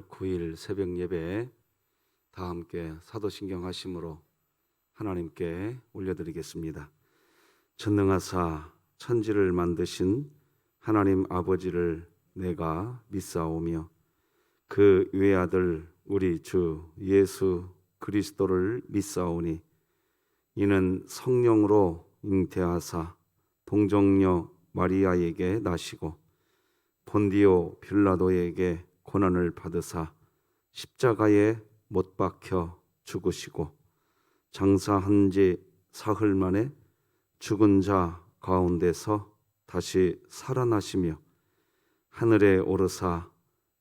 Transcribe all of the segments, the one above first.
8월 9일 새벽 예배 다 함께 사도신경 하심으로 하나님께 올려드리겠습니다. 전능하사 천지를 만드신 하나님 아버지를 내가 믿사오며 그 외아들 우리 주 예수 그리스도를 믿사오니 이는 성령으로 잉태하사 동정녀 마리아에게 나시고 본디오 빌라도에게 고난을 받으사 십자가에 못 박혀 죽으시고 장사한 지 사흘 만에 죽은 자 가운데서 다시 살아나시며 하늘에 오르사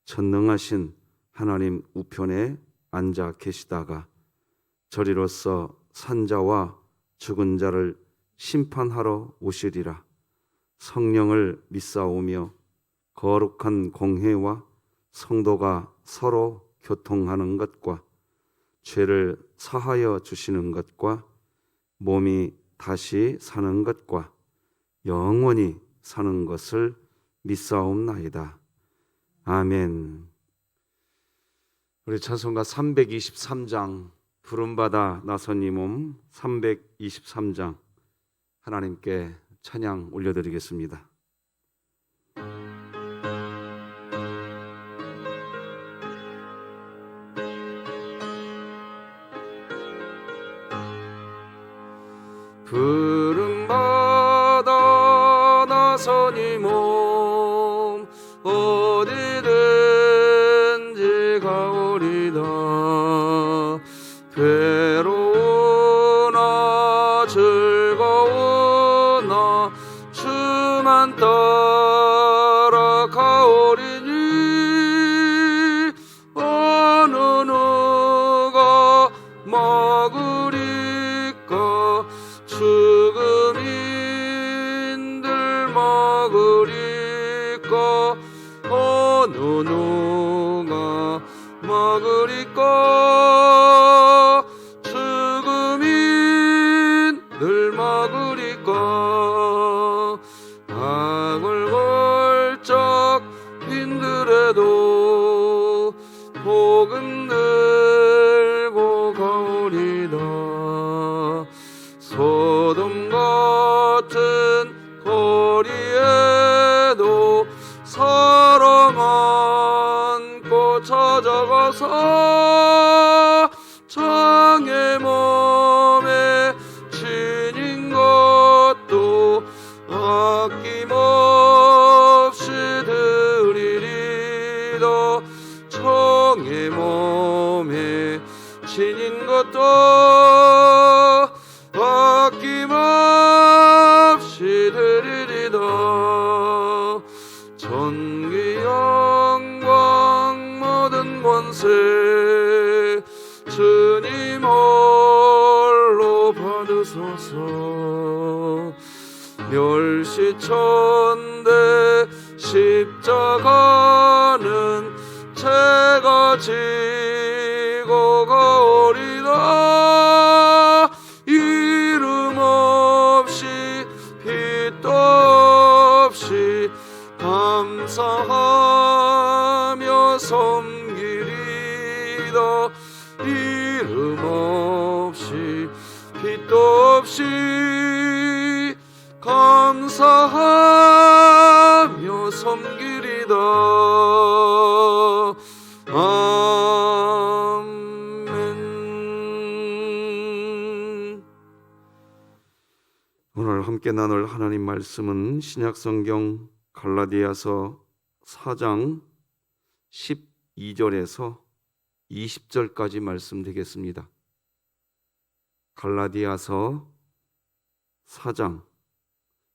전능하신 하나님 우편에 앉아 계시다가 저리로서 산자와 죽은 자를 심판하러 오시리라. 성령을 믿사오며 거룩한 공회와 성도가 서로 교통하는 것과 죄를 사하여 주시는 것과 몸이 다시 사는 것과 영원히 사는 것을 믿사옵나이다. 아멘. 우리 찬송가 323장 부름받아 나선 이 몸 323장 하나님께 찬양 올려드리겠습니다. 부름받아 나선 이 몸 어디든지 가오리다. 괴로우나 즐거우나 주만 따라가오리니 어느 누가 먹으리까 죽음인들 먹으리까 어느 누가 먹으리까 죽음인들 먹으리까 악을 걸쩍 힘들어도 복음 들고 가오리다. 소돔 같은 거리에도 사랑 안고 찾아가서 장의 몸에 지닌 것도 아낌없이 드리리다. 장의 몸에 지닌 것도 아낌없이 드리리다. 전기 영광 모든 권세 주님 홀로 받으소서. 멸시천대 십자가는 제가 지고 가오리다. 이름 없이 빛도 없이 감사하며 섬기리다. 이름 없이 빛도 없이 감사하며 섬기리다. 아멘. 오늘 함께 나눌 하나님 말씀은 신약성경 갈라디아서 4장 12절에서 20절까지 말씀 되겠습니다. 갈라디아서 4장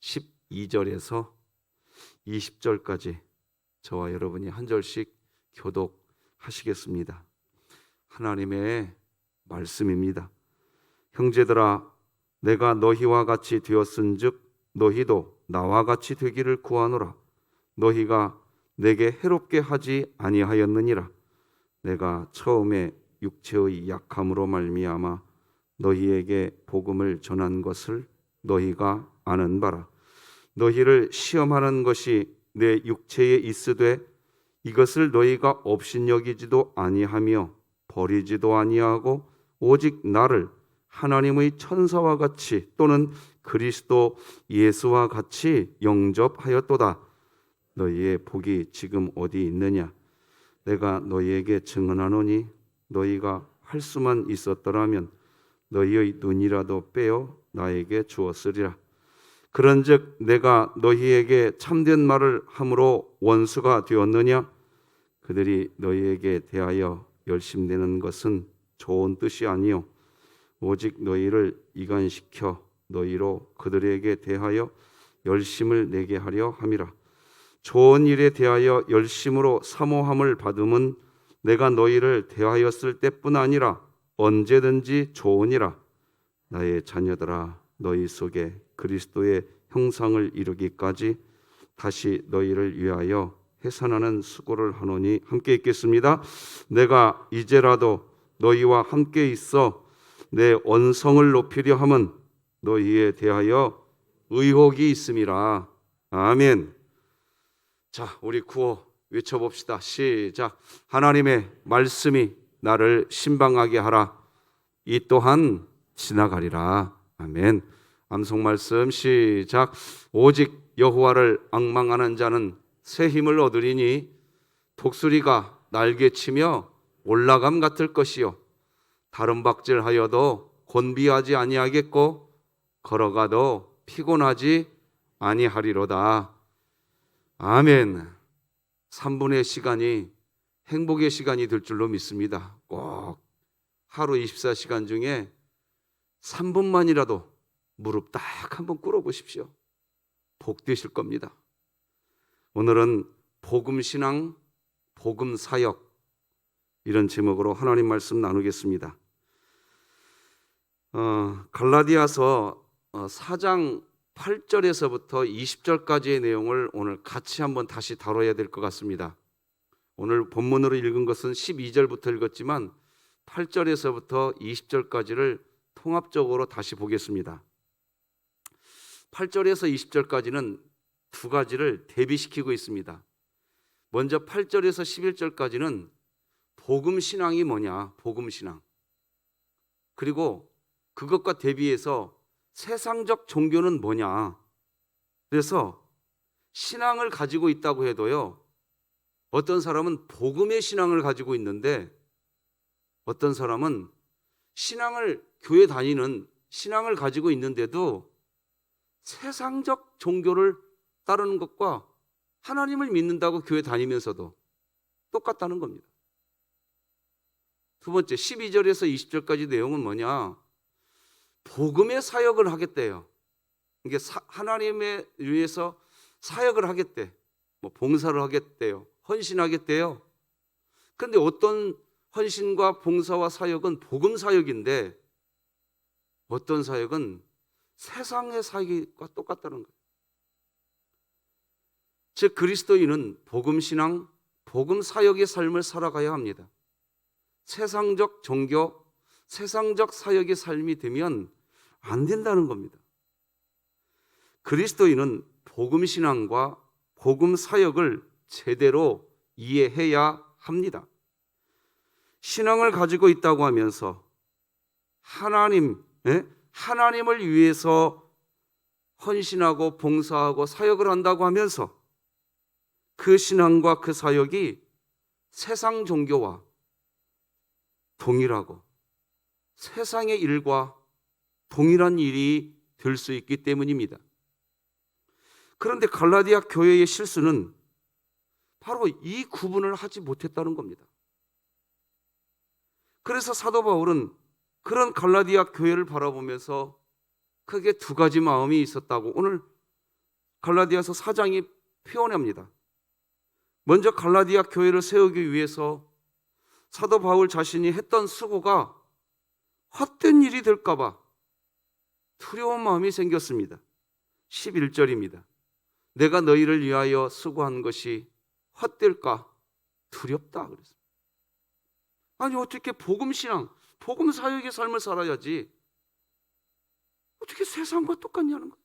12절에서 20절까지 저와 여러분이 한 절씩 교독하시겠습니다. 하나님의 말씀입니다. 형제들아, 내가 너희와 같이 되었은즉 너희도 나와 같이 되기를 구하노라. 너희가 내게 해롭게 하지 아니하였느니라. 내가 처음에 육체의 약함으로 말미암아 너희에게 복음을 전한 것을 너희가 아는 바라. 너희를 시험하는 것이 내 육체에 있으되 이것을 너희가 업신여기지도 아니하며 버리지도 아니하고 오직 나를 하나님의 천사와 같이 또는 그리스도 예수와 같이 영접하였도다. 너희의 복이 지금 어디 있느냐? 내가 너희에게 증언하노니 너희가 할 수만 있었더라면 너희의 눈이라도 빼어 나에게 주었으리라. 그런즉 내가 너희에게 참된 말을 함으로 원수가 되었느냐? 그들이 너희에게 대하여 열심내는 것은 좋은 뜻이 아니요 오직 너희를 이간시켜 너희로 그들에게 대하여 열심을 내게 하려 함이라. 좋은 일에 대하여 열심으로 사모함을 받음은 내가 너희를 대하였을 때뿐 아니라 언제든지 좋으니라. 나의 자녀들아, 너희 속에 그리스도의 형상을 이루기까지 다시 너희를 위하여 해산하는 수고를 하노니. 함께 읽겠습니다. 내가 이제라도 너희와 함께 있어 내 언성을 높이려 함은 너희에 대하여 의혹이 있음이라. 아멘. 자, 우리 구호 외쳐봅시다. 시작. 하나님의 말씀이 나를 신방하게 하라. 이 또한 지나가리라. 아멘. 암송 말씀 시작. 오직 여호와를 앙망하는 자는 새 힘을 얻으리니 독수리가 날개치며 올라감 같을 것이요 다른 박질하여도 곤비하지 아니하겠고 걸어가도 피곤하지 아니하리로다. 아멘. 3분의 시간이 행복의 시간이 될 줄로 믿습니다. 꼭 하루 24시간 중에 3분만이라도 무릎 딱 한번 꿇어보십시오. 복 되실 겁니다. 오늘은 복음신앙, 복음사역 이런 제목으로 하나님 말씀 나누겠습니다. 갈라디아서 4장 8절에서부터 20절까지의 내용을 오늘 같이 한번 다시 다뤄야 될 것 같습니다. 오늘 본문으로 읽은 것은 12절부터 읽었지만 8절에서부터 20절까지를 통합적으로 다시 보겠습니다. 8절에서 20절까지는 두 가지를 대비시키고 있습니다. 먼저 8절에서 11절까지는 복음신앙이 뭐냐, 복음신앙. 그리고 그것과 대비해서 세상적 종교는 뭐냐. 그래서 신앙을 가지고 있다고 해도요, 어떤 사람은 복음의 신앙을 가지고 있는데 어떤 사람은 신앙을, 교회 다니는 신앙을 가지고 있는데도 세상적 종교를 따르는 것과 하나님을 믿는다고 교회 다니면서도 똑같다는 겁니다. 두 번째 12절에서 20절까지 내용은 뭐냐? 복음의 사역을 하겠대요. 이게 하나님에 위해서 사역을 하겠대. 뭐 봉사를 하겠대요. 헌신하겠대요. 그런데 어떤 헌신과 봉사와 사역은 복음 사역인데 어떤 사역은 세상의 사역과 똑같다는 거예요. 즉 그리스도인은 복음 신앙, 복음 사역의 삶을 살아가야 합니다. 세상적 종교, 세상적 사역의 삶이 되면 안 된다는 겁니다. 그리스도인은 복음 신앙과 복음 사역을 제대로 이해해야 합니다. 신앙을 가지고 있다고 하면서 하나님을 위해서 헌신하고 봉사하고 사역을 한다고 하면서 그 신앙과 그 사역이 세상 종교와 동일하고 세상의 일과 동일한 일이 될 수 있기 때문입니다. 그런데 갈라디아 교회의 실수는 바로 이 구분을 하지 못했다는 겁니다. 그래서 사도 바울은 그런 갈라디아 교회를 바라보면서 크게 두 가지 마음이 있었다고 오늘 갈라디아서 4장이 표현합니다. 먼저 갈라디아 교회를 세우기 위해서 사도 바울 자신이 했던 수고가 헛된 일이 될까 봐 두려운 마음이 생겼습니다. 11절입니다. 내가 너희를 위하여 수고한 것이 헛될까 두렵다 그랬습니다. 아니 어떻게 복음신앙, 복음사역의 삶을 살아야지 어떻게 세상과 똑같냐는 거예요.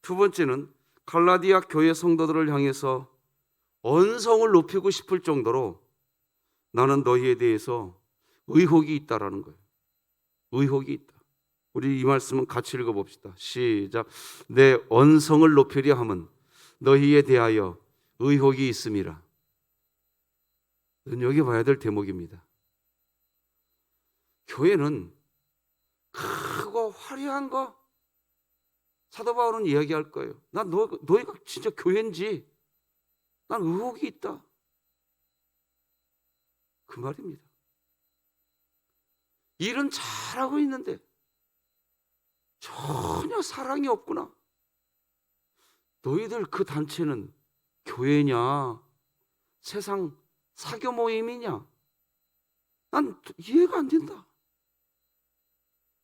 두 번째는 갈라디아 교회 성도들을 향해서 언성을 높이고 싶을 정도로 나는 너희에 대해서 의혹이 있다라는 거예요. 의혹이 있다. 우리 이 말씀은 같이 읽어봅시다. 시작. 내 언성을 높이려 함은 너희에 대하여 의혹이 있음이라. 눈여겨봐야 될 대목입니다. 교회는 크고 화려한 거 사도 바울은 이야기할 거예요. 난 너희가 진짜 교회인지 난 의혹이 있다. 그 말입니다. 일은 잘하고 있는데 전혀 사랑이 없구나. 너희들 그 단체는 교회냐? 세상 사교 모임이냐? 난 이해가 안 된다.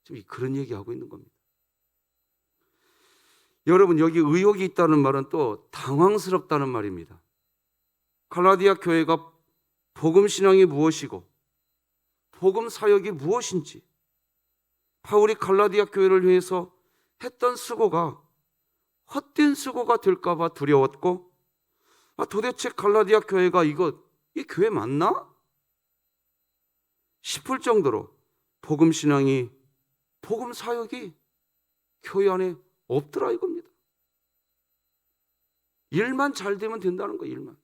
지금 그런 얘기하고 있는 겁니다. 여러분, 여기 의혹이 있다는 말은 또 당황스럽다는 말입니다. 갈라디아 교회가 복음 신앙이 무엇이고 복음 사역이 무엇인지 바울이 갈라디아 교회를 위해서 했던 수고가 헛된 수고가 될까 봐 두려웠고, 도대체 갈라디아 교회가 이 교회 맞나? 싶을 정도로 복음 신앙이, 복음 사역이 교회 안에 없더라 이겁니다. 일만 잘 되면 된다는 거예요. 일만.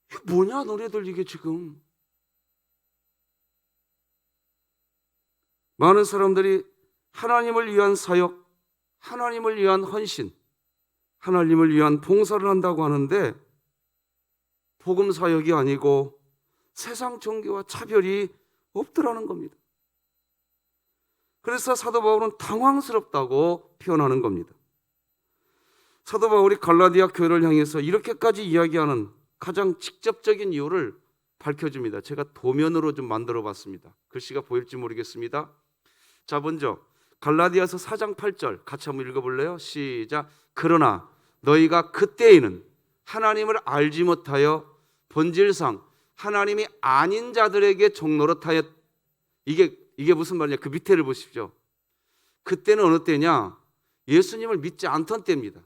이게 뭐냐 너네들 이게 지금. 많은 사람들이 하나님을 위한 사역, 하나님을 위한 헌신, 하나님을 위한 봉사를 한다고 하는데 복음 사역이 아니고 세상 종교와 차별이 없더라는 겁니다. 그래서 사도 바울은 당황스럽다고 표현하는 겁니다. 사도 바울이 갈라디아 교회를 향해서 이렇게까지 이야기하는 가장 직접적인 이유를 밝혀줍니다. 제가 도면으로 좀 만들어 봤습니다. 글씨가 보일지 모르겠습니다. 자, 먼저 갈라디아서 4장 8절 같이 한번 읽어볼래요? 시작. 그러나 너희가 그때에는 하나님을 알지 못하여 본질상 하나님이 아닌 자들에게 종노릇하여. 이게 무슨 말이냐? 그 밑에를 보십시오. 그때는 어느 때냐? 예수님을 믿지 않던 때입니다.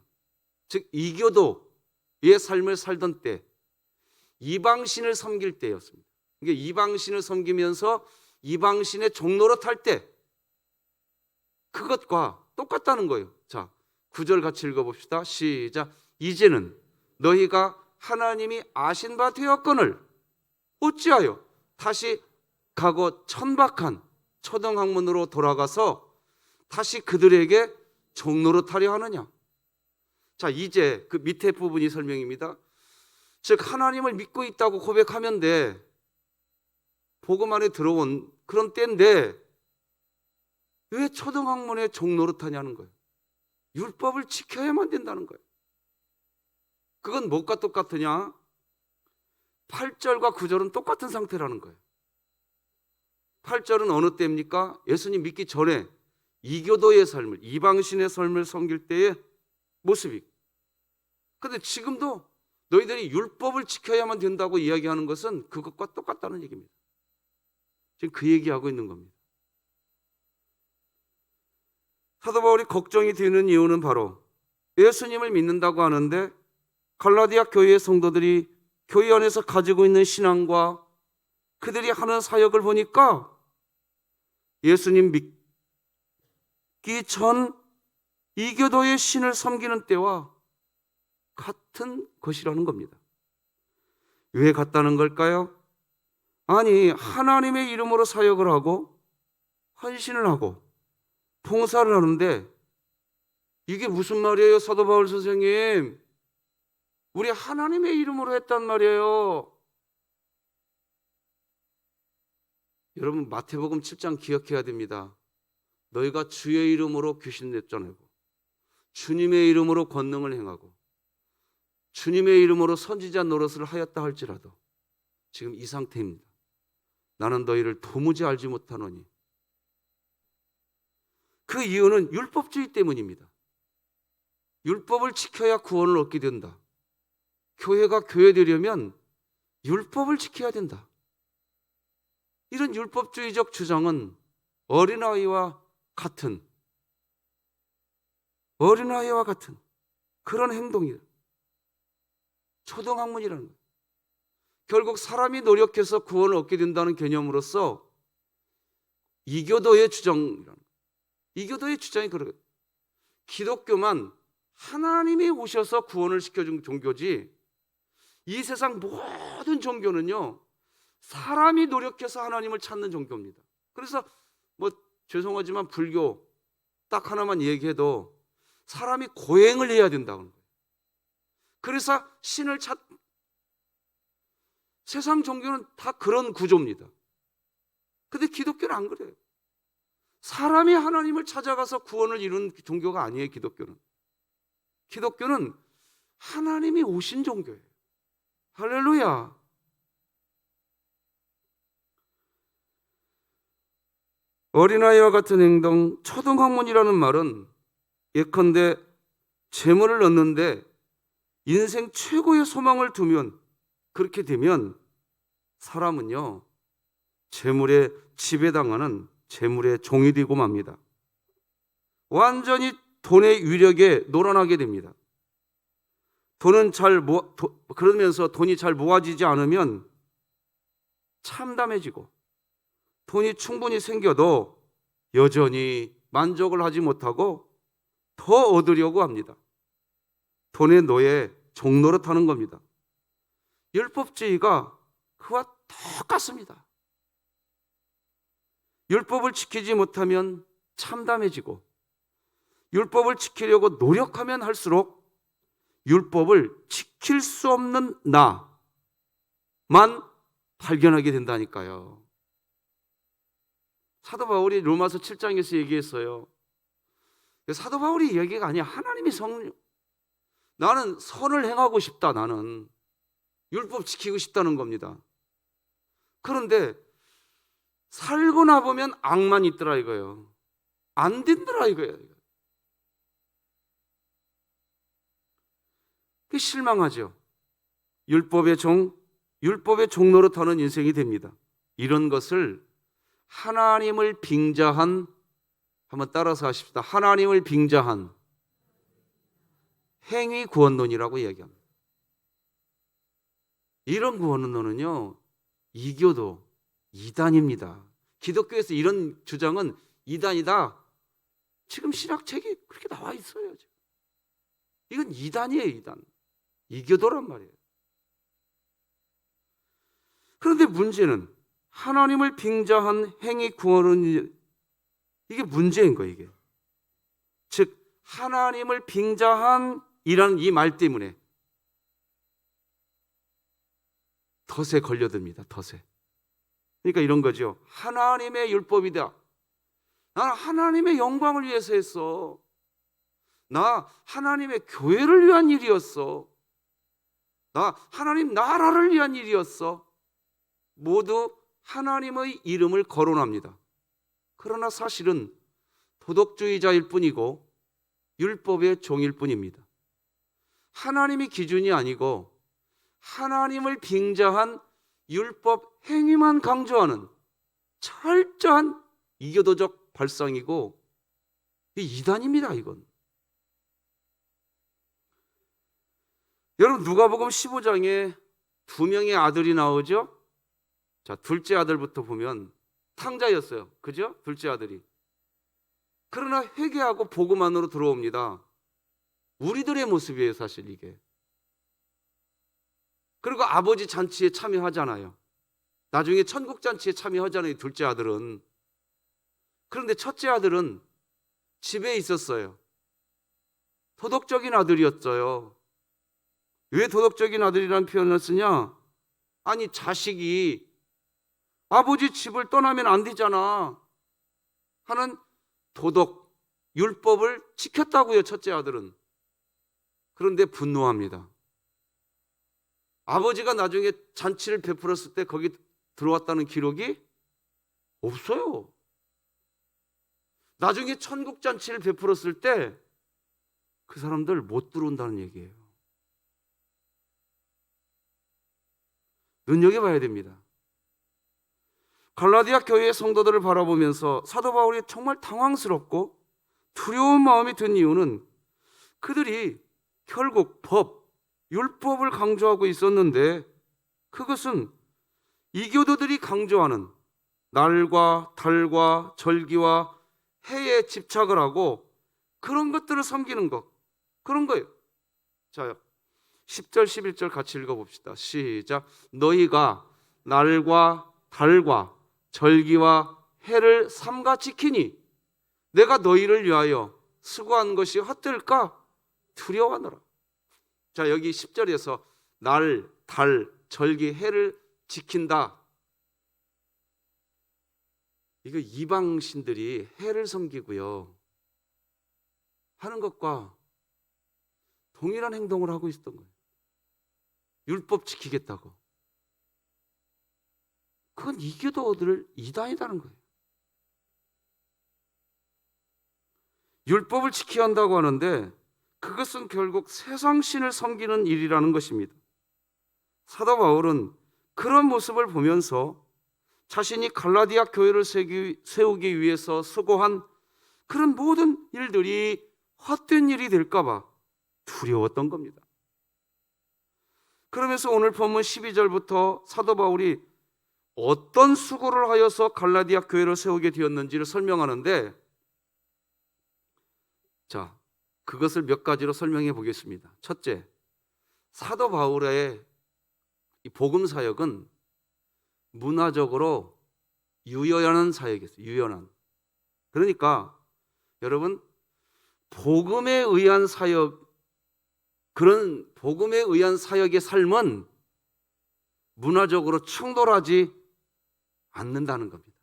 즉 이교도의 삶을 살던 때, 이방신을 섬길 때였습니다. 이게 이방신을 섬기면서 이방신의 종노릇할 때, 그것과 똑같다는 거예요. 자, 9절 같이 읽어봅시다. 시작. 이제는 너희가 하나님이 아신 바 되었거늘 어찌하여 다시 과거 천박한 초등학문으로 돌아가서 다시 그들에게 종노릇하려 하느냐. 자, 이제 그 밑에 부분이 설명입니다. 즉 하나님을 믿고 있다고 고백하면 돼. 복음 안에 들어온 그런 때인데 왜 초등학문에 종노릇하냐는 거예요. 율법을 지켜야만 된다는 거예요. 그건 뭐가 똑같으냐? 8절과 9절은 똑같은 상태라는 거예요. 8절은 어느 때입니까? 예수님 믿기 전에 이교도의 삶을, 이방신의 삶을 섬길 때의 모습이. 그런데 지금도 너희들이 율법을 지켜야만 된다고 이야기하는 것은 그것과 똑같다는 얘기입니다. 지금 그 얘기하고 있는 겁니다. 사도 바울이 걱정이 되는 이유는 바로 예수님을 믿는다고 하는데 갈라디아 교회의 성도들이 교회 안에서 가지고 있는 신앙과 그들이 하는 사역을 보니까 예수님 믿기 전 이교도의 신을 섬기는 때와 같은 것이라는 겁니다. 왜 같다는 걸까요? 아니, 하나님의 이름으로 사역을 하고 헌신을 하고 봉사를 하는데 이게 무슨 말이에요, 사도 바울 선생님? 우리 하나님의 이름으로 했단 말이에요. 여러분, 마태복음 7장 기억해야 됩니다. 너희가 주의 이름으로 귀신 내쫓아내고 주님의 이름으로 권능을 행하고 주님의 이름으로 선지자 노릇을 하였다 할지라도 지금 이 상태입니다. 나는 너희를 도무지 알지 못하노니. 그 이유는 율법주의 때문입니다. 율법을 지켜야 구원을 얻게 된다. 교회가 교회되려면 율법을 지켜야 된다. 이런 율법주의적 주장은 어린아이와 같은 그런 행동이에요. 초등학문이라는 거예요. 결국 사람이 노력해서 구원을 얻게 된다는 개념으로서 이교도의 주장이라는 거예요. 이교도의 주장이 그래요. 기독교만 하나님이 오셔서 구원을 시켜준 종교지, 이 세상 모든 종교는요 사람이 노력해서 하나님을 찾는 종교입니다. 그래서 뭐 죄송하지만 불교 딱 하나만 얘기해도 사람이 고행을 해야 된다는 거예요. 그래서 신을 세상 종교는 다 그런 구조입니다. 근데 기독교는 안 그래요. 사람이 하나님을 찾아가서 구원을 이루는 종교가 아니에요. 기독교는 하나님이 오신 종교예요. 할렐루야. 어린아이와 같은 행동, 초등학문이라는 말은 예컨대 재물을 얻는데 인생 최고의 소망을 두면, 그렇게 되면 사람은요 재물에 지배당하는 재물의 종이 되고 맙니다. 완전히 돈의 위력에 놀아나게 됩니다. 그러면서 돈이 잘 모아지지 않으면 참담해지고, 돈이 충분히 생겨도 여전히 만족을 하지 못하고 더 얻으려고 합니다. 돈의 노예, 종노릇하는 겁니다. 율법주의가 그와 똑같습니다. 율법을 지키지 못하면 참담해지고, 율법을 지키려고 노력하면 할수록 율법을 지킬 수 없는 나만 발견하게 된다니까요. 사도 바울이 로마서 7장에서 얘기했어요. 사도 바울이 얘기가 아니야. 하나님이 성령, 나는 선을 행하고 싶다, 나는 율법 지키고 싶다는 겁니다. 그런데 살고 나보면 악만 있더라 이거예요. 안 된더라 이거예요. 실망하죠. 율법의 종노릇하는 인생이 됩니다. 이런 것을 하나님을 빙자한, 한번 따라서 하십시다. 하나님을 빙자한 행위 구원론이라고 이야기합니다. 이런 구원론은요 이교도 이단입니다. 기독교에서 이런 주장은 이단이다. 지금 신학책이 그렇게 나와 있어요. 이건 이단이에요, 이단. 이교도란 말이에요. 그런데 문제는 하나님을 빙자한 행위 구원은, 이게 문제인 거예요, 이게. 즉 하나님을 빙자한 이라는 이 말 때문에 덫에 걸려듭니다. 덫에. 그러니까 이런 거죠. 하나님의 율법이다. 나는 하나님의 영광을 위해서 했어. 나 하나님의 교회를 위한 일이었어. 나 하나님 나라를 위한 일이었어. 모두 하나님의 이름을 거론합니다. 그러나 사실은 도덕주의자일 뿐이고 율법의 종일 뿐입니다. 하나님이 기준이 아니고 하나님을 빙자한 율법 행위만 강조하는 철저한 이교도적 발상이고 이단입니다, 이건. 여러분 누가복음 15장에 두 명의 아들이 나오죠. 자, 둘째 아들부터 보면 탕자였어요. 그죠? 둘째 아들이. 그러나 회개하고 복음 안으로 들어옵니다. 우리들의 모습이에요, 사실 이게. 그리고 아버지 잔치에 참여하잖아요. 나중에 천국 잔치에 참여하잖아요, 둘째 아들은. 그런데 첫째 아들은 집에 있었어요. 도덕적인 아들이었어요. 왜 도덕적인 아들이라는 표현을 쓰냐? 아니 자식이 아버지 집을 떠나면 안 되잖아 하는 도덕, 율법을 지켰다고요, 첫째 아들은. 그런데 분노합니다. 아버지가 나중에 잔치를 베풀었을 때 거기 들어왔다는 기록이 없어요. 나중에 천국 잔치를 베풀었을 때 그 사람들 못 들어온다는 얘기예요. 눈여겨봐야 됩니다. 갈라디아 교회의 성도들을 바라보면서 사도 바울이 정말 당황스럽고 두려운 마음이 든 이유는 그들이 결국 율법을 강조하고 있었는데 그것은 이교도들이 강조하는 날과 달과 절기와 해에 집착을 하고 그런 것들을 섬기는 것, 그런 거예요. 자, 10절 11절 같이 읽어봅시다. 시작. 너희가 날과 달과 절기와 해를 삼가 지키니 내가 너희를 위하여 수고한 것이 헛될까 두려워하노라. 자, 여기 10절에서 날, 달, 절기, 해를 지킨다. 이거 이방신들이 해를 섬기고요 하는 것과 동일한 행동을 하고 있었던 거예요. 율법 지키겠다고. 그건 이교도들 이단이라는 거예요. 율법을 지켜야 한다고 하는데 그것은 결국 세상신을 섬기는 일이라는 것입니다. 사도 바울은 그런 모습을 보면서 자신이 갈라디아 교회를 세우기 위해서 수고한 그런 모든 일들이 헛된 일이 될까 봐 두려웠던 겁니다. 그러면서 오늘 본문 12절부터 사도 바울이 어떤 수고를 하여서 갈라디아 교회를 세우게 되었는지를 설명하는데, 자, 그것을 몇 가지로 설명해 보겠습니다. 첫째, 사도 바울의 이 복음 사역은 문화적으로 유연한 사역이었어요. 유연한. 그러니까 여러분, 복음에 의한 사역, 그런 복음에 의한 사역의 삶은 문화적으로 충돌하지 않는다는 겁니다.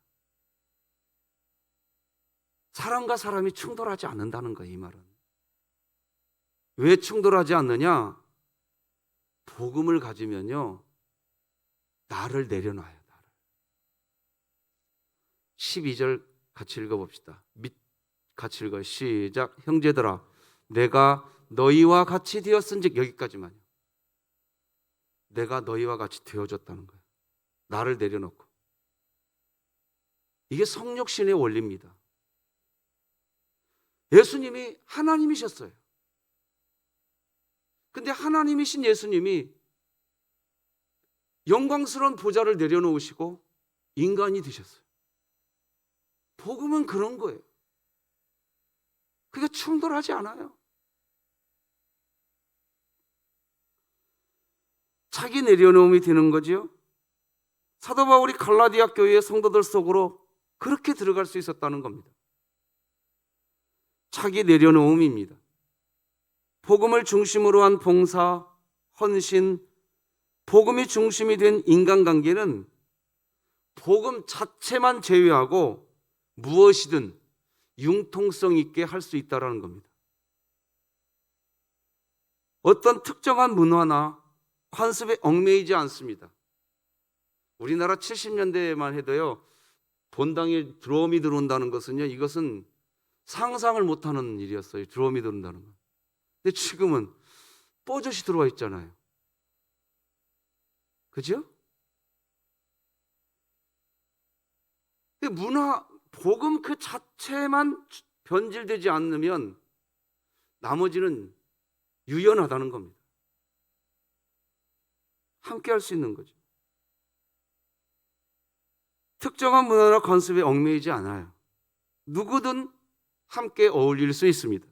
사람과 사람이 충돌하지 않는다는 거예요, 이 말은. 왜 충돌하지 않느냐? 복음을 가지면요, 나를 내려놔요. 나를. 12절 같이 읽어봅시다. 같이 읽어요. 시작. 형제들아, 내가 너희와 같이 되었은즉, 여기까지만요. 내가 너희와 같이 되어졌다는 거예요. 나를 내려놓고. 이게 성육신의 원리입니다. 예수님이 하나님이셨어요. 근데 하나님이신 예수님이 영광스러운 보좌를 내려놓으시고 인간이 되셨어요. 복음은 그런 거예요. 그게 충돌하지 않아요. 자기 내려놓음이 되는 거지요. 사도 바울이 갈라디아 교회의 성도들 속으로 그렇게 들어갈 수 있었다는 겁니다. 자기 내려놓음입니다. 복음을 중심으로 한 봉사, 헌신, 복음이 중심이 된 인간관계는 복음 자체만 제외하고 무엇이든 융통성 있게 할 수 있다는 겁니다. 어떤 특정한 문화나 관습에 얽매이지 않습니다. 우리나라 70년대에만 해도요, 본당에 드럼이 들어온다는 것은요, 이것은 상상을 못하는 일이었어요. 드럼이 들어온다는 건. 근데 지금은 뽀젓이 들어와 있잖아요. 그죠? 문화, 복음 그 자체만 변질되지 않으면 나머지는 유연하다는 겁니다. 함께 할 수 있는 거죠. 특정한 문화나 관습에 얽매이지 않아요. 누구든 함께 어울릴 수 있습니다.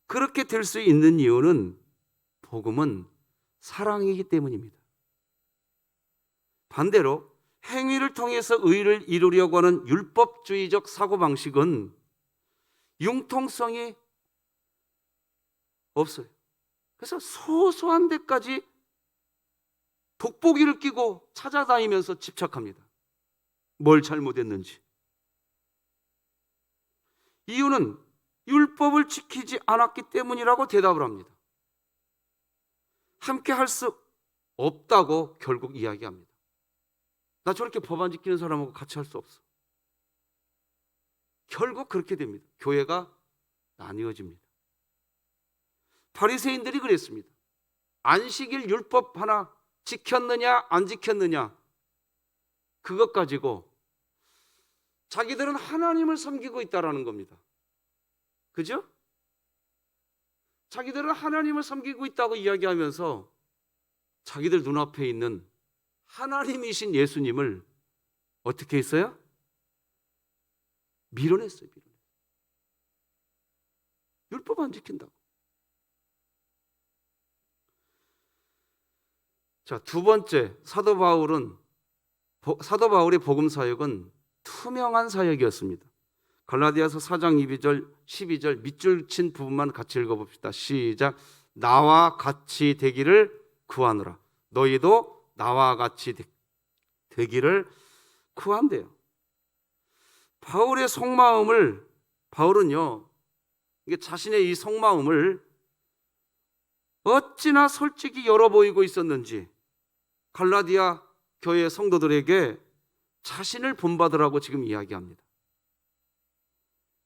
그렇게 될 수 있는 이유는 복음은 사랑이기 때문입니다. 반대로 행위를 통해서 의를 이루려고 하는 율법주의적 사고방식은 융통성이 없어요. 그래서 소소한 데까지 돋보기를 끼고 찾아다니면서 집착합니다. 뭘 잘못했는지. 이유는 율법을 지키지 않았기 때문이라고 대답을 합니다. 함께 할 수 없다고 결국 이야기합니다. 나 저렇게 법 안 지키는 사람하고 같이 할 수 없어. 결국 그렇게 됩니다. 교회가 나뉘어집니다. 바리새인들이 그랬습니다. 안식일 율법 하나 지켰느냐 안 지켰느냐, 그것 가지고 자기들은 하나님을 섬기고 있다라는 겁니다. 그죠? 자기들은 하나님을 섬기고 있다고 이야기하면서 자기들 눈앞에 있는 하나님이신 예수님을 어떻게 했어요? 밀어냈어요. 율법 안 지킨다고. 자, 두 번째, 사도 바울의 복음 사역은 투명한 사역이었습니다. 갈라디아서 4장 12절 밑줄 친 부분만 같이 읽어봅시다. 시작. 나와 같이 되기를 구하노라. 너희도 나와 같이 되기를 구한대요. 바울의 속마음을, 바울은요, 이게 자신의 이 속마음을 어찌나 솔직히 열어 보이고 있었는지 갈라디아 교회 성도들에게 자신을 본받으라고 지금 이야기합니다.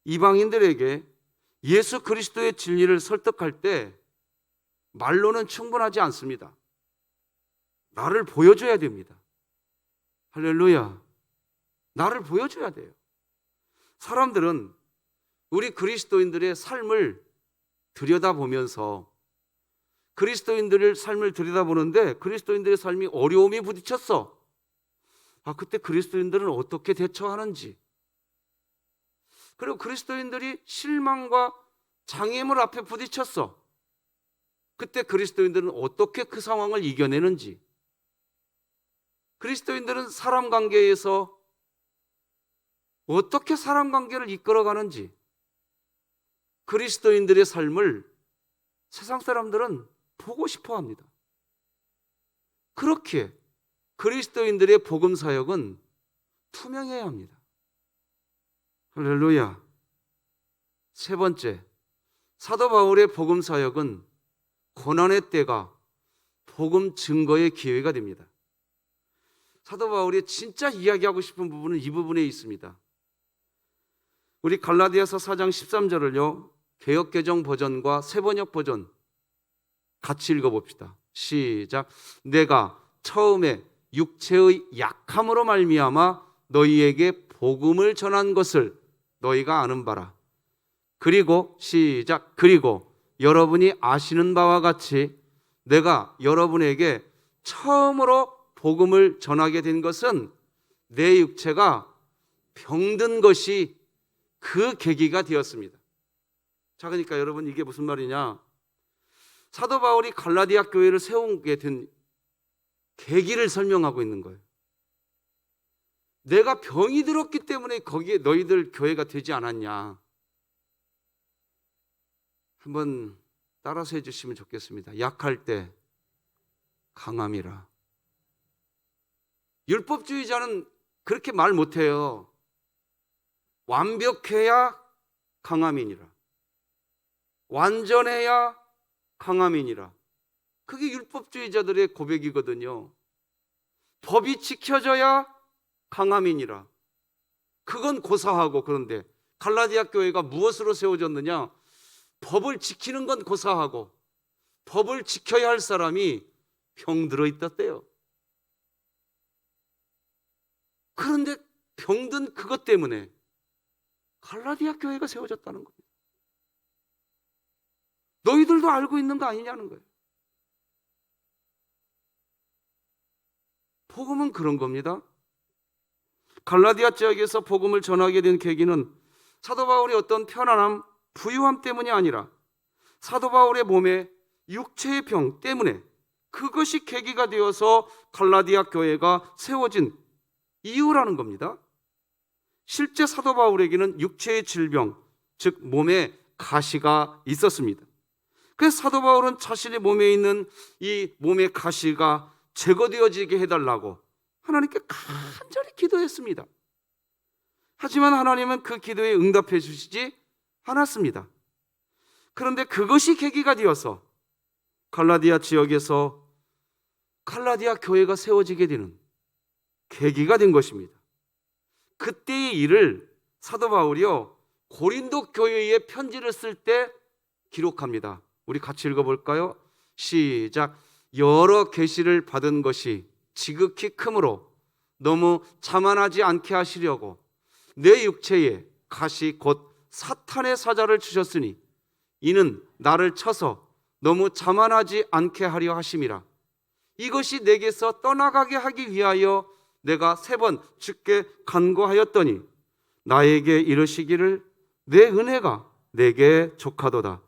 이방인들에게 예수 그리스도의 진리를 설득할 때 말로는 충분하지 않습니다. 나를 보여줘야 됩니다. 할렐루야. 나를 보여줘야 돼요. 사람들은 우리 그리스도인들의 삶을 들여다보면서 그리스도인들의 삶을 들여다보는데 그리스도인들의 삶이 어려움이 부딪혔어. 그때 그리스도인들은 어떻게 대처하는지, 그리고 그리스도인들이 실망과 장애물 앞에 부딪혔어. 그때 그리스도인들은 어떻게 그 상황을 이겨내는지, 그리스도인들은 사람 관계에서 어떻게 사람 관계를 이끌어가는지, 그리스도인들의 삶을 세상 사람들은 보고 싶어 합니다. 그렇게 그리스도인들의 복음 사역은 투명해야 합니다. 할렐루야. 세 번째, 사도 바울의 복음 사역은 고난의 때가 복음 증거의 기회가 됩니다. 사도 바울이 진짜 이야기하고 싶은 부분은 이 부분에 있습니다. 우리 갈라디아서 4장 13절을요, 개역개정 버전과 새번역 버전 같이 읽어봅시다. 시작. 내가 처음에 육체의 약함으로 말미암아 너희에게 복음을 전한 것을 너희가 아는 바라. 그리고 시작. 그리고 여러분이 아시는 바와 같이 내가 여러분에게 처음으로 복음을 전하게 된 것은 내 육체가 병든 것이 그 계기가 되었습니다. 자, 그러니까 여러분, 이게 무슨 말이냐? 사도 바울이 갈라디아 교회를 세우게 된 계기를 설명하고 있는 거예요. 내가 병이 들었기 때문에 거기에 너희들 교회가 되지 않았냐? 한번 따라서 해주시면 좋겠습니다. 약할 때 강함이라. 율법주의자는 그렇게 말 못해요. 완벽해야 강함이니라. 완전해야 강함이니라. 그게 율법주의자들의 고백이거든요. 법이 지켜져야 강함이니라. 그건 고사하고, 그런데 갈라디아 교회가 무엇으로 세워졌느냐? 법을 지키는 건 고사하고 법을 지켜야 할 사람이 병들어 있었대요. 그런데 병든 그것 때문에 갈라디아 교회가 세워졌다는 겁니다. 너희들도 알고 있는 거 아니냐는 거예요. 복음은 그런 겁니다. 갈라디아 지역에서 복음을 전하게 된 계기는 사도 바울의 어떤 편안함, 부유함 때문이 아니라 사도 바울의 몸에 육체의 병 때문에, 그것이 계기가 되어서 갈라디아 교회가 세워진 이유라는 겁니다. 실제 사도 바울에게는 육체의 질병, 즉 몸에 가시가 있었습니다. 그래서 사도 바울은 자신의 몸에 있는 이 몸의 가시가 제거되어지게 해달라고 하나님께 간절히 기도했습니다. 하지만 하나님은 그 기도에 응답해 주시지 않았습니다. 그런데 그것이 계기가 되어서 갈라디아 지역에서 갈라디아 교회가 세워지게 되는 계기가 된 것입니다. 그때의 일을 사도 바울이요, 고린도 교회에 편지를 쓸 때 기록합니다. 우리 같이 읽어볼까요? 시작. 여러 계시를 받은 것이 지극히 크므로 너무 자만하지 않게 하시려고 내 육체에 가시 곧 사탄의 사자를 주셨으니 이는 나를 쳐서 너무 자만하지 않게 하려 하심이라. 이것이 내게서 떠나가게 하기 위하여 내가 3번 주께 간구하였더니 나에게 이르시기를 내 은혜가 내게 족하도다.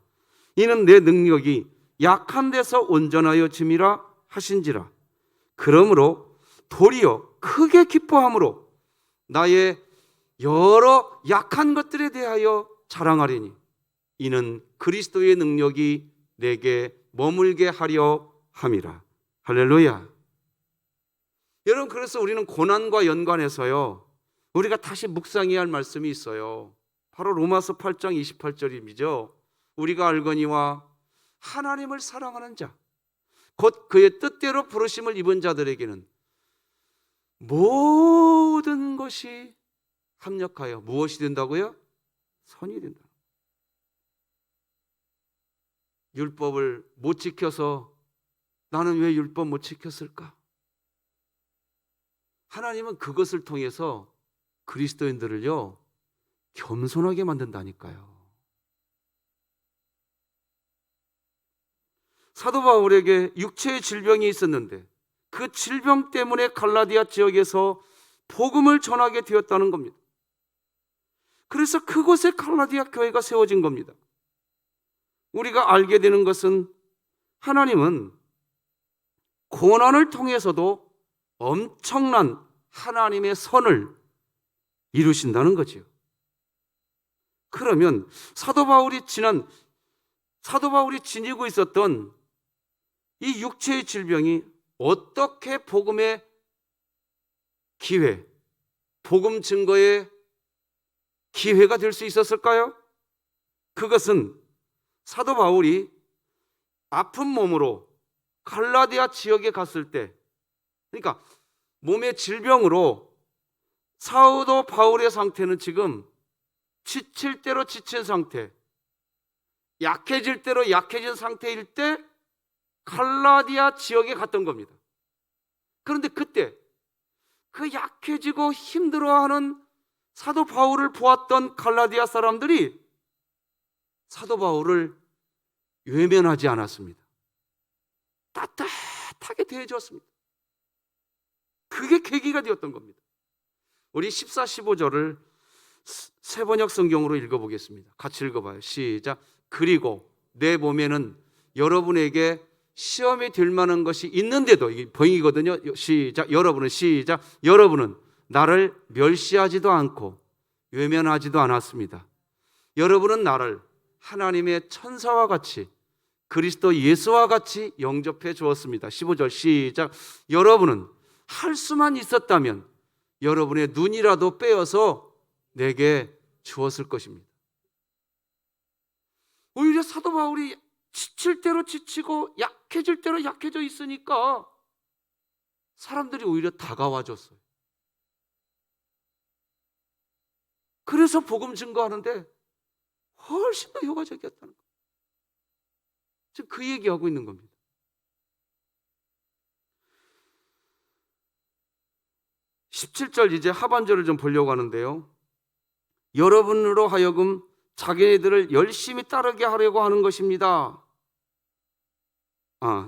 이는 내 능력이 약한 데서 온전하여 짐이라 하신지라. 그러므로 도리어 크게 기뻐함으로 나의 여러 약한 것들에 대하여 자랑하리니 이는 그리스도의 능력이 내게 머물게 하려 함이라. 할렐루야. 여러분, 그래서 우리는 고난과 연관해서요, 우리가 다시 묵상해야 할 말씀이 있어요. 바로 로마서 8장 28절이죠. 우리가 알거니와 하나님을 사랑하는 자, 곧 그의 뜻대로 부르심을 입은 자들에게는 모든 것이 합력하여 무엇이 된다고요? 선이 된다. 율법을 못 지켜서 나는 왜 율법 못 지켰을까? 하나님은 그것을 통해서 그리스도인들을요, 겸손하게 만든다니까요. 사도 바울에게 육체의 질병이 있었는데 그 질병 때문에 갈라디아 지역에서 복음을 전하게 되었다는 겁니다. 그래서 그곳에 갈라디아 교회가 세워진 겁니다. 우리가 알게 되는 것은 하나님은 고난을 통해서도 엄청난 하나님의 선을 이루신다는 거지요. 그러면 사도 바울이 지니고 있었던 이 육체의 질병이 어떻게 복음의 기회, 복음 증거의 기회가 될 수 있었을까요? 그것은 사도 바울이 아픈 몸으로 갈라디아 지역에 갔을 때, 그러니까 몸의 질병으로 사도 바울의 상태는 지금 지칠 대로 지친 상태, 약해질 대로 약해진 상태일 때 갈라디아 지역에 갔던 겁니다. 그런데 그때 그 약해지고 힘들어하는 사도 바울을 보았던 갈라디아 사람들이 사도 바울을 외면하지 않았습니다. 따뜻하게 대해주었습니다. 그게 계기가 되었던 겁니다. 우리 14, 15절을 새번역 성경으로 읽어보겠습니다. 같이 읽어봐요. 시작. 그리고 내 몸에는 여러분에게 시험이 될 만한 것이 있는데도, 이게 번역이거든요. 시작. 여러분은 나를 멸시하지도 않고 외면하지도 않았습니다. 여러분은 나를 하나님의 천사와 같이 그리스도 예수와 같이 영접해 주었습니다. 15절 시작. 여러분은 할 수만 있었다면 여러분의 눈이라도 빼어서 내게 주었을 것입니다. 오히려 사도 바울이 지칠 대로 지치고 약해질 대로 약해져 있으니까 사람들이 오히려 다가와 줬어요. 그래서 복음 증거하는데 훨씬 더 효과적이었다는 거예요. 지금 그 얘기하고 있는 겁니다. (17절) 이제 하반절을 좀 보려고 하는데요, 여러분으로 하여금 자기네들을 열심히 따르게 하려고 하는 것입니다.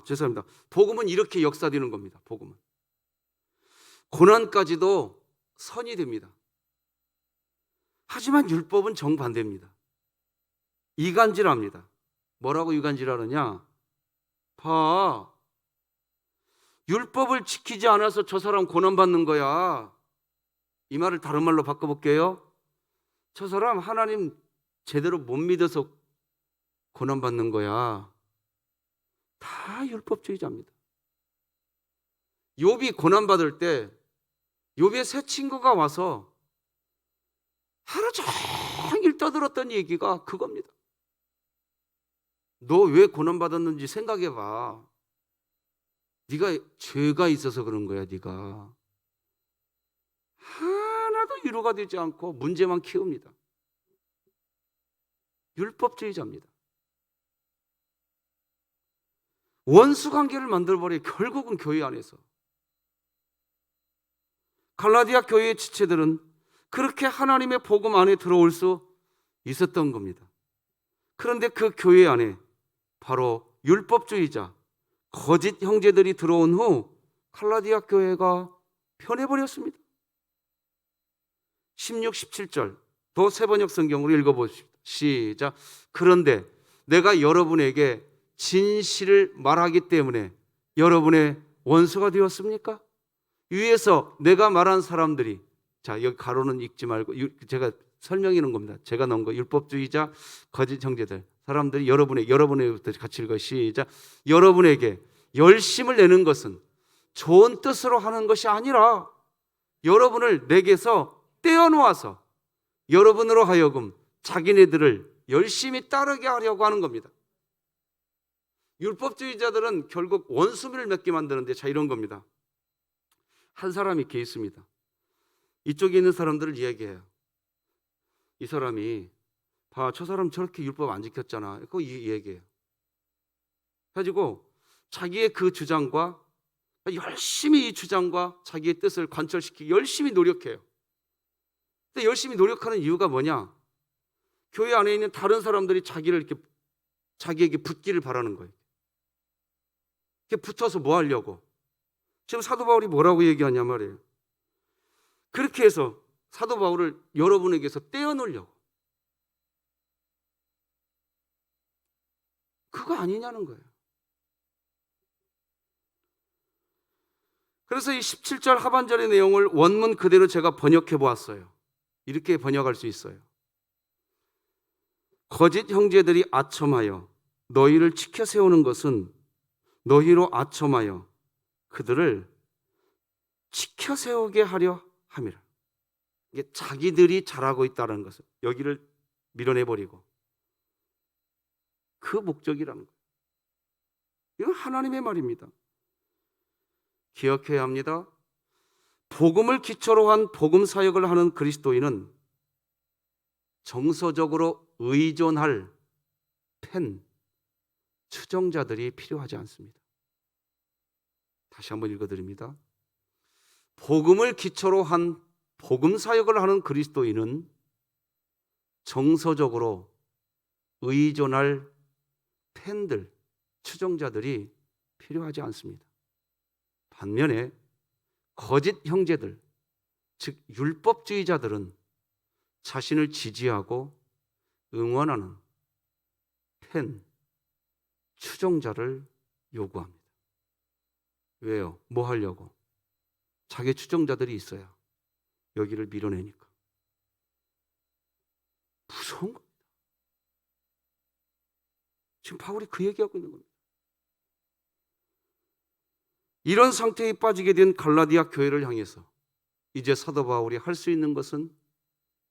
죄송합니다. 복음은 이렇게 역사되는 겁니다. 복음은 고난까지도 선이 됩니다. 하지만 율법은 정반대입니다. 이간질합니다. 뭐라고 이간질하느냐? 봐, 율법을 지키지 않아서 저 사람 고난받는 거야. 이 말을 다른 말로 바꿔볼게요. 저 사람 하나님 제대로 못 믿어서 고난받는 거야. 다 율법주의자입니다. 욥이 고난받을 때 욥의 세 친구가 와서 하루 종일 떠들었던 얘기가 그겁니다. 너 왜 고난받았는지 생각해봐. 네가 죄가 있어서 그런 거야. 네가 하나도 위로가 되지 않고 문제만 키웁니다. 율법주의자입니다. 원수관계를 만들어버려. 결국은 교회 안에서 갈라디아 교회의 지체들은 그렇게 하나님의 복음 안에 들어올 수 있었던 겁니다. 그런데 그 교회 안에 바로 율법주의자, 거짓 형제들이 들어온 후 갈라디아 교회가 변해버렸습니다. 16, 17절 더 세번역 성경으로 읽어보십시오. 시작. 그런데 내가 여러분에게 진실을 말하기 때문에 여러분의 원수가 되었습니까? 위에서 내가 말한 사람들이, 자 여기 가로는 읽지 말고 제가 설명해 놓은 겁니다. 제가 넣은 거 율법주의자, 거짓 형제들 사람들이 여러분에게부터 같이 읽어. 시작. 여러분에게 열심을 내는 것은 좋은 뜻으로 하는 것이 아니라 여러분을 내게서 떼어놓아서 여러분으로 하여금 자기네들을 열심히 따르게 하려고 하는 겁니다. 율법주의자들은 결국 원수를 맺게 만드는데, 자 이런 겁니다. 한 사람이 이렇게 있습니다. 이쪽에 있는 사람들을 이야기해요. 이 사람이 봐, 저 사람 저렇게 율법 안 지켰잖아. 그거 이야기해요. 가지고 자기의 그 주장과 열심히 이 주장과 자기의 뜻을 관철시키기 열심히 노력해요. 근데 열심히 노력하는 이유가 뭐냐? 교회 안에 있는 다른 사람들이 자기에게 붙기를 바라는 거예요. 이렇게 붙어서 뭐 하려고? 지금 사도 바울이 뭐라고 얘기하냐 말이에요. 그렇게 해서 사도 바울을 여러분에게서 떼어놓으려고. 그거 아니냐는 거예요. 그래서 이 17절 하반절의 내용을 원문 그대로 제가 번역해 보았어요. 이렇게 번역할 수 있어요. 거짓 형제들이 아첨하여 너희를 지켜 세우는 것은 너희로 아첨하여 그들을 지켜 세우게 하려 함이라. 이게 자기들이 잘하고 있다는 것을 여기를 밀어내버리고 그 목적이라는 거예요. 이건 하나님의 말입니다. 기억해야 합니다. 복음을 기초로 한 복음 사역을 하는 그리스도인은 정서적으로 의존할 팬, 추종자들이 필요하지 않습니다. 다시 한번 읽어드립니다. 복음을 기초로 한 복음 사역을 하는 그리스도인은 정서적으로 의존할 팬들, 추종자들이 필요하지 않습니다. 반면에 거짓 형제들, 즉 율법주의자들은 자신을 지지하고 응원하는 팬, 추종자를 요구합니다. 왜요? 뭐 하려고? 자기 추종자들이 있어야 여기를 밀어내니까. 무서운 겁니다. 지금 바울이 그 얘기하고 있는 겁니다. 이런 상태에 빠지게 된 갈라디아 교회를 향해서 이제 사도 바울이 할 수 있는 것은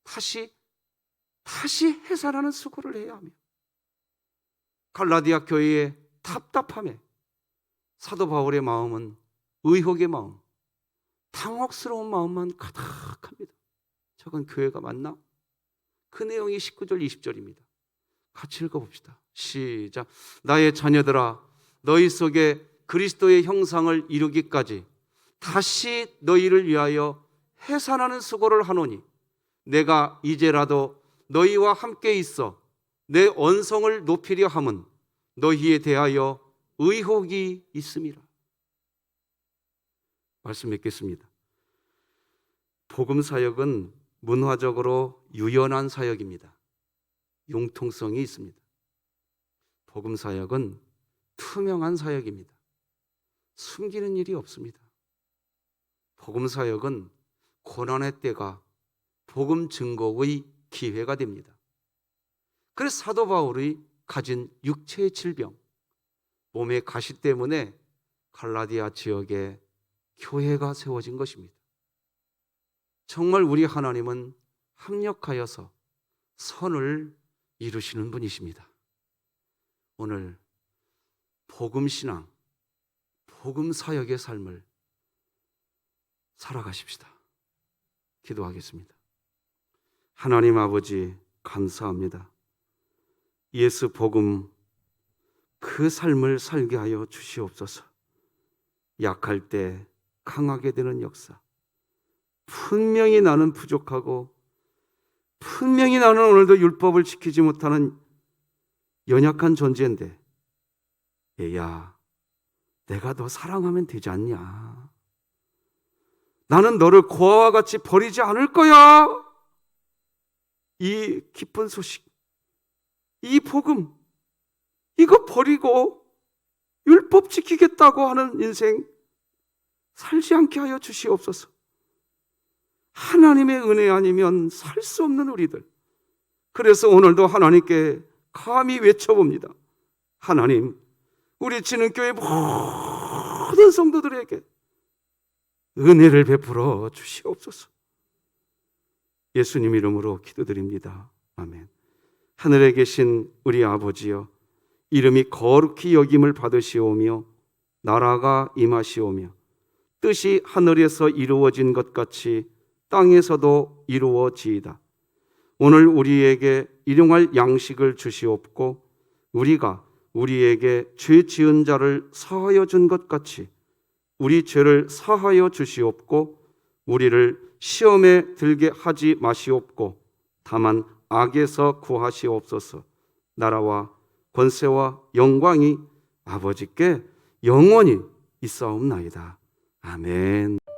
다시 해산하는 수고를 해야 하며, 갈라디아 교회의 답답함에 사도 바울의 마음은 의혹의 마음, 당혹스러운 마음만 가득합니다. 저건 교회가 맞나? 그 내용이 19절 20절입니다. 같이 읽어봅시다. 시작. 나의 자녀들아, 너희 속에 그리스도의 형상을 이루기까지 다시 너희를 위하여 해산하는 수고를 하노니 내가 이제라도 너희와 함께 있어 내 언성을 높이려 함은 너희에 대하여 의혹이 있음이라. 말씀 맺겠습니다. 복음 사역은 문화적으로 유연한 사역입니다. 융통성이 있습니다. 복음 사역은 투명한 사역입니다. 숨기는 일이 없습니다. 복음 사역은 고난의 때가 복음 증거의 기회가 됩니다. 그래서 사도 바울이 가진 육체의 질병, 몸의 가시 때문에 갈라디아 지역에 교회가 세워진 것입니다. 정말 우리 하나님은 합력하여서 선을 이루시는 분이십니다. 오늘 복음 신앙, 복음 사역의 삶을 살아가십시다. 기도하겠습니다. 하나님 아버지, 감사합니다. 예수 복음 그 삶을 살게 하여 주시옵소서. 약할 때 강하게 되는 역사, 분명히 나는 부족하고 분명히 나는 오늘도 율법을 지키지 못하는 연약한 존재인데 얘야, 내가 너 사랑하면 되지 않냐? 나는 너를 고아와 같이 버리지 않을 거야. 이 기쁜 소식, 이 복음, 이거 버리고 율법 지키겠다고 하는 인생 살지 않게 하여 주시옵소서. 하나님의 은혜 아니면 살 수 없는 우리들. 그래서 오늘도 하나님께 감히 외쳐봅니다. 하나님, 우리 진흥교회 모든 성도들에게 은혜를 베풀어 주시옵소서. 예수님 이름으로 기도드립니다. 아멘. 하늘에 계신 우리 아버지여, 이름이 거룩히 여김을 받으시오며 나라가 임하시오며 뜻이 하늘에서 이루어진 것 같이 땅에서도 이루어지이다. 오늘 우리에게 일용할 양식을 주시옵고 우리가 우리에게 죄 지은 자를 사하여 준 것 같이 우리 죄를 사하여 주시옵고 우리를 시험에 들게 하지 마시옵고 다만 악에서 구하시옵소서. 나라와 권세와 영광이 아버지께 영원히 있사옵나이다. 아멘.